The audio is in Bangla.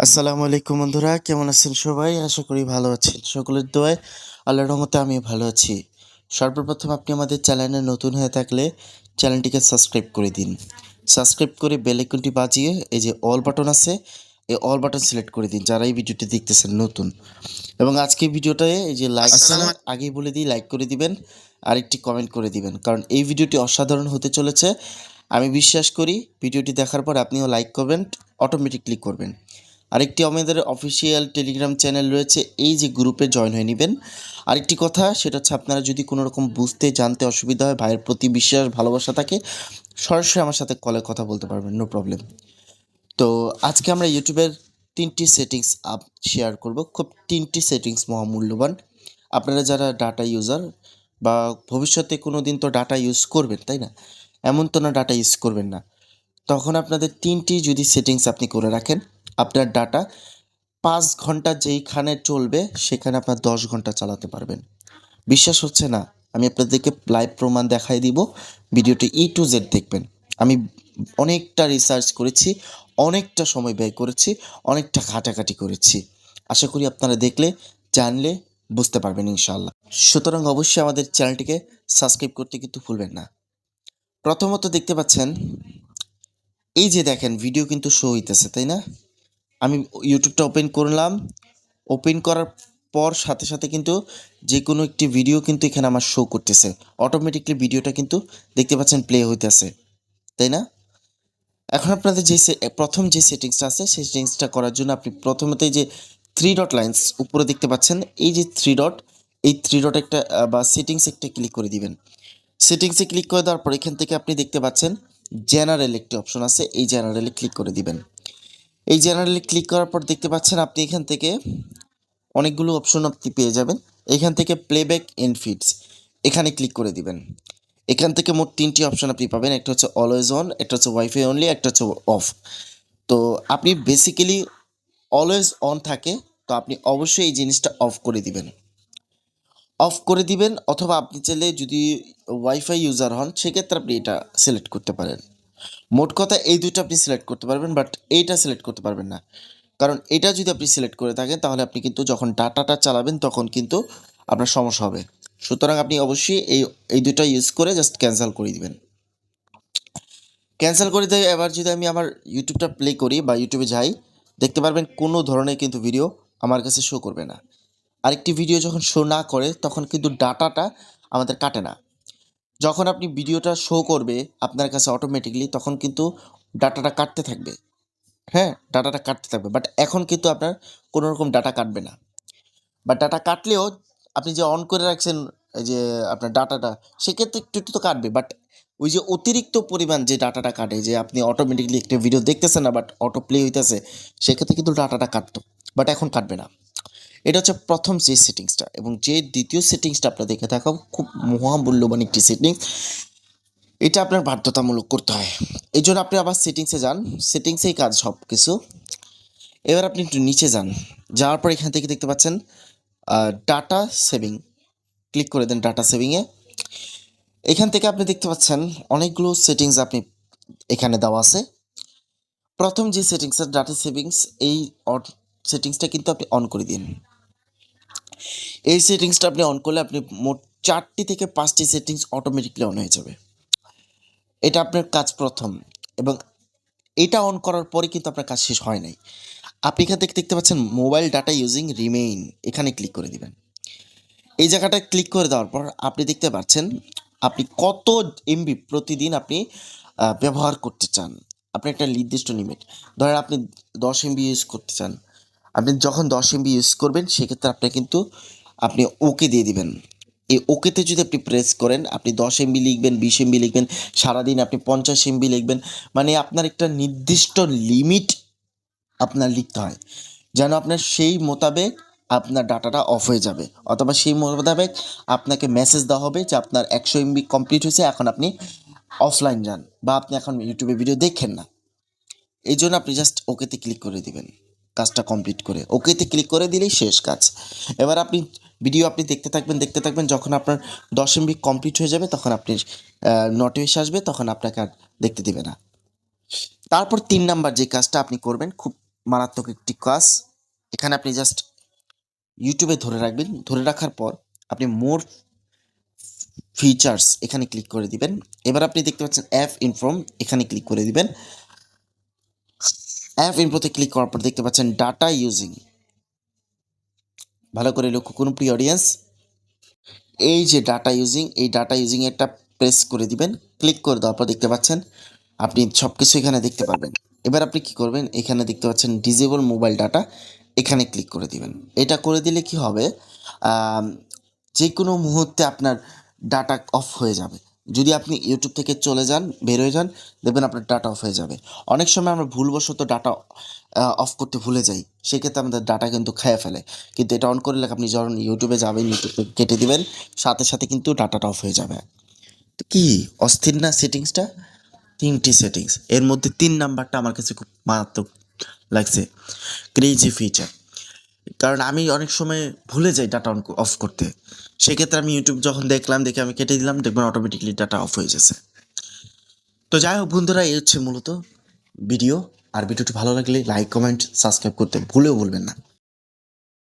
আসসালামু আলাইকুম বন্ধুরা, কেমন আছেন সবাই? আশা করি ভালো আছেন। সকলের দোয়ায় আল্লাহর রহমতে আমিও ভালো আছি। সর্বপ্রথম আপনি আমাদের চ্যানেলে নতুন হয়ে থাকলে চ্যানেলটিকে সাবস্ক্রাইব করে দিন। সাবস্ক্রাইব করে বেল আইকনটি বাজিয়ে এই যে অল বাটন আছে, এই অল বাটন সিলেক্ট করে দিন যারা এই ভিডিওটি দেখতেছেন নতুন। এবং আজকের ভিডিওটায় এই যে লাইক আছে না, আগেই বলে দিই লাইক করে দিবেন আর একটি কমেন্ট করে দিবেন, কারণ এই ভিডিওটি অসাধারণ হতে চলেছে। আমি বিশ্বাস করি ভিডিওটি দেখার পর আপনিও লাইক করবেন, অটোমেটিকলি করবেন। আরেকটি আমাদের অফিসিয়াল টেলিগ্রাম চ্যানেল রয়েছে, এই যে গ্রুপে জয়েন হয়ে নেবেন। আরেকটি কথা সেটা হচ্ছে, আপনারা যদি কোনো রকম বুঝতে জানতে অসুবিধা হয়, ভাইয়ের প্রতি বিশ্বাস ভালোবাসা থাকে, সরাসরি আমার সাথে কলে কথা বলতে পারবেন, নো প্রবলেম। তো আজকে আমরা ইউটিউবের 3টি সেটিংস শেয়ার করব, খুব 3টি সেটিংস মহামূল্যবান। আপনারা যারা ডাটা ইউজার বা ভবিষ্যতে কোনো দিন তো ডাটা ইউজ করবেন, তাই না? এমন তো না ডাটা ইউজ করবেন না, তখন আপনাদের 3টি যদি সেটিংস আপনি করে রাখেন, আপনার ডাটা 5 ঘন্টা যেইখানে চলবে সেখানে আপনার 10 ঘন্টা চালাতে পারবেন। বিশ্বাস হচ্ছে না? আমি আপনাদেরকে লাইভ প্রমাণ দেখাই দিব। ভিডিওটি টু জেড দেখবেন। আমি অনেকটা রিসার্চ করেছি, অনেকটা সময় ব্যয় করেছি, অনেকটা ঘাটাঘাটি করেছি। আশা করি আপনারা দেখলে, জানলে বুঝতে পারবেন ইনশাআল্লাহ। সুতরাং অবশ্যই আমাদের চ্যানেলটিকে সাবস্ক্রাইব করতে কিন্তু ভুলবেন না। প্রথমত দেখতে পাচ্ছেন, এই যে দেখেন ভিডিও কিন্তু শো হইতেছে, তাই না? আমি ইউটিউবটা ওপেন করলাম, ওপেন করার পর সাথে সাথে কিন্তু যে কোনো একটি ভিডিও কিন্তু এখানে আমার শো করতেছে, অটোমেটিকলি ভিডিওটা কিন্তু দেখতে পাচ্ছেন প্লে হইতেছে, তাই না? এখন আপনাদের যে প্রথম যে সেটিংসটা আছে, সেই সেটিংসটা করার জন্য আপনি প্রথমতেই যে 3 ডট লাইন্স উপরে দেখতে পাচ্ছেন, এই যে 3 ডট, এই 3 ডট একটা বা সেটিংস একটা ক্লিক করে দিবেন। সেটিংসে ক্লিক করে দেওয়ার পর এখান থেকে আপনি দেখতে পাচ্ছেন জেনারেল একটি অপশন আছে, এই জেনারেলে ক্লিক করে দিবেন। এই জেনারেলে ক্লিক করার পর দেখতে পাচ্ছেন আপনি এখান থেকে অনেকগুলো অপশন আপনি পেয়ে যাবেন। এখান থেকে প্লেব্যাক এন্ড ফিডস, এখানে ক্লিক করে দিবেন। এখান থেকে মোট 3টি অপশন আপনি পাবেন, একটা হচ্ছে অলওয়েজ অন, একটা হচ্ছে ওয়াইফাই অনলি, একটা হচ্ছে অফ। তো আপনি বেসিক্যালি অলওয়েজ অন থাকে, তো আপনি অবশ্যই এই জিনিসটা অফ করে দিবেন। অফ করে দিবেন, অথবা আপনি চাইলে যদি ওয়াইফাই ইউজার হন সেক্ষেত্রে আপনি এটা সিলেক্ট করতে পারেন। মোট কথা এই দুটো আপনি সিলেক্ট করতে পারবেন, বাট এইটা সিলেক্ট করতে পারবেন না। কারণ এটা যদি আপনি সিলেক্ট করে থাকেন তাহলে আপনি কিন্তু যখন ডাটাটা চালাবেন তখন কিন্তু আপনার সমস্যা হবে। সুতরাং আপনি অবশ্যই এই দুটো ইউজ করে জাস্ট ক্যান্সেল করে দিবেন। ক্যান্সেল করে দিয়ে এবার যদি আমি আমার ইউটিউবটা প্লে করি বা ইউটিউবে যাই, দেখতে পারবেন কোনো ধরনের কিন্তু ভিডিও আমার কাছে শো করবে না। আরেকটি ভিডিও যখন শো না করে তখন কিন্তু ডাটাটা আমাদের কাটে না। যখন আপনি ভিডিওটা শো করবে আপনার কাছে অটোমেটিকলি, তখন কিন্তু ডাটাটা কাটতে থাকবে। হ্যাঁ, ডাটাটা কাটতে থাকবে, বাট এখন কিন্তু আপনার কোনো রকম ডাটা কাটবে না। বা ডাটা কাটলেও আপনি যে অন করে রাখছেন এই যে আপনার ডাটাটা, সেক্ষেত্রে একটু একটু তো কাটবে, বাট ওই যে অতিরিক্ত পরিমাণ যে ডাটাটা কাটে, যে আপনি অটোমেটিকলি একটা ভিডিও দেখতেছেন না বাট অটো প্লে হইতেছে, সেক্ষেত্রে কিন্তু ডাটাটা কাটতো, বাট এখন কাটবে না। এটা হচ্ছে প্রথম যে সেটিংসটা। এবং যে দ্বিতীয় সেটিংসটা আপনার দেখে থাকা খুব মহামূল্যবান একটি সেটিংস, এটা আপনার বাধ্যতামূলক করতে হয়। এই জন্য আপনি আবার সেটিংসে যান, সেটিংসেই কাজ সব কিছু। এবার আপনি একটু নিচে যান, যাওয়ার পর এখান থেকে দেখতে পাচ্ছেন ডাটা সেভিং, ক্লিক করে দেন ডাটা সেভিংয়ে। এখান থেকে আপনি দেখতে পাচ্ছেন অনেকগুলো সেটিংস আপনি এখানে দেওয়া আছে। প্রথম যে সেটিংসটা ডাটা সেভিংস, এই সেটিংসটা কিন্তু আপনি অন করে দিন। এই সেটিংসটা আপনি অন করলে আপনি মোট 4টি থেকে 5টি সেটিংস অটোমেটিকলি অন হয়ে যাবে। এটা আপনার কাজ প্রথম। এবং এটা অন করার পরে কিন্তু আপনার কাজ শেষ হয় নাই। আপনি এখান থেকে দেখতে পাচ্ছেন মোবাইল ডাটা ইউজিং রিমেইন, এখানে ক্লিক করে দিবেন। এই জায়গাটায় ক্লিক করে দেওয়ার পর আপনি দেখতে পাচ্ছেন আপনি কত এমবি প্রতিদিন আপনি ব্যবহার করতে চান। আপনি একটা নির্দিষ্ট লিমিট, ধরেন আপনি 10 এমবি ইউজ করতে চান। আপনি যখন 10 এমবি ইউজ করবেন সেক্ষেত্রে আপনি ওকে দিয়ে দিবেন। এই ওকেতে যদি আপনি প্রেস করেন, আপনি 10 এমবি লিখবেন, 20 এমবি লিখবেন, সারাদিন আপনি 50 এমবি লিখবেন। মানে আপনার একটা নির্দিষ্ট লিমিট আপনার লিখতে হয়, যেন আপনার সেই মোতাবেক আপনার ডাটাটা অফ হয়ে যাবে, অথবা সেই মোতাবেক আপনাকে মেসেজ দেওয়া হবে যে আপনার 100 এমবি কমপ্লিট হয়েছে, এখন আপনি অফলাইন যান, বা আপনি এখন ইউটিউবে ভিডিও দেখেন না। এই জন্য আপনি জাস্ট ওকেতে ক্লিক করে দিবেন, কাজটা কমপ্লিট করে ওকেতে ক্লিক করে দিলেই শেষ কাজ। এবার আপনি ভিডিও আপনি দেখতে থাকবেন, যখন আপনার 10 এমবি কমপ্লিট হয়ে যাবে তখন আপনি নোটিফিকেশন আসবে, তখন আপনাকে আর দেখতে দিবে না। তারপর 3 নাম্বার যে কাজটা আপনি করবেন, খুব মারাত্মক একটি কাজ। এখানে আপনি জাস্ট ইউটিউবে ধরে রাখবেন, ধরে রাখার পর আপনি মোর ফিচার্স এখানে ক্লিক করে দিবেন। এবার আপনি দেখতে পাচ্ছেন অ্যাপ ইনফর্ম, এখানে ক্লিক করে দিবেন। অ্যাপ ইনফোতে ক্লিক করার পর দেখতে পাচ্ছেন ডাটা ইউজিং, ভালো করে লক্ষ্য করুন প্রিয় অডিয়েন্স। এই যে ডাটা ইউজিং, এই ডাটা ইউজিং একটা প্রেস করে দিবেন। ক্লিক করে দেওয়ার পর দেখতে পাচ্ছেন আপনি সব কিছু এখানে দেখতে পারবেন। এবার আপনি কি করবেন, এখানে দেখতে পাচ্ছেন ডিজেবল মোবাইল ডাটা, এখানে ক্লিক করে দিবেন। এটা করে দিলে কি হবে, যে কোনো মুহূর্তে আপনার ডাটা অফ হয়ে যাবে। যদি আপনি ইউটিউব থেকে চলে যান, বের হয়ে যান, দেখবেন আপনার ডাটা অফ হয়ে যাবে। অনেক সময় আমরা ভুলবশত ডাটা অফ করতে ভুলে যাই, সেক্ষেত্রে আমাদের ডাটা কিন্তু খেয়ে ফেলে। কিন্তু এটা অন করে রাখলে আপনি যখন ইউটিউবে যাবেন, ইউটিউব থেকে কেটে দিবেন, সাথে সাথে কিন্তু ডাটাটা অফ হয়ে যাবে। তো কি অস্থির না সেটিংসটা? 3টি সেটিংস, এর মধ্যে 3 নাম্বারটা আমার কাছে খুব মারাত্মক লাগছে, ক্রেজি ফিচার। কারণ আমি অনেক সময় ভুলে যাই ডাটা অন অফ করতে, সেক্ষেত্রে আমি ইউটিউব যখন দেখলাম, দেখে আমি কেটে দিলাম, দেখবেন অটোমেটিকলি ডাটা অফ হয়ে গেছে। তো যাই হোক বন্ধুরা, এই হচ্ছে মূলত ভিডিও। আর ভিডিওটি ভালো লাগলে লাইক, কমেন্ট, সাবস্ক্রাইব করতে ভুলেও ভুলবেন না।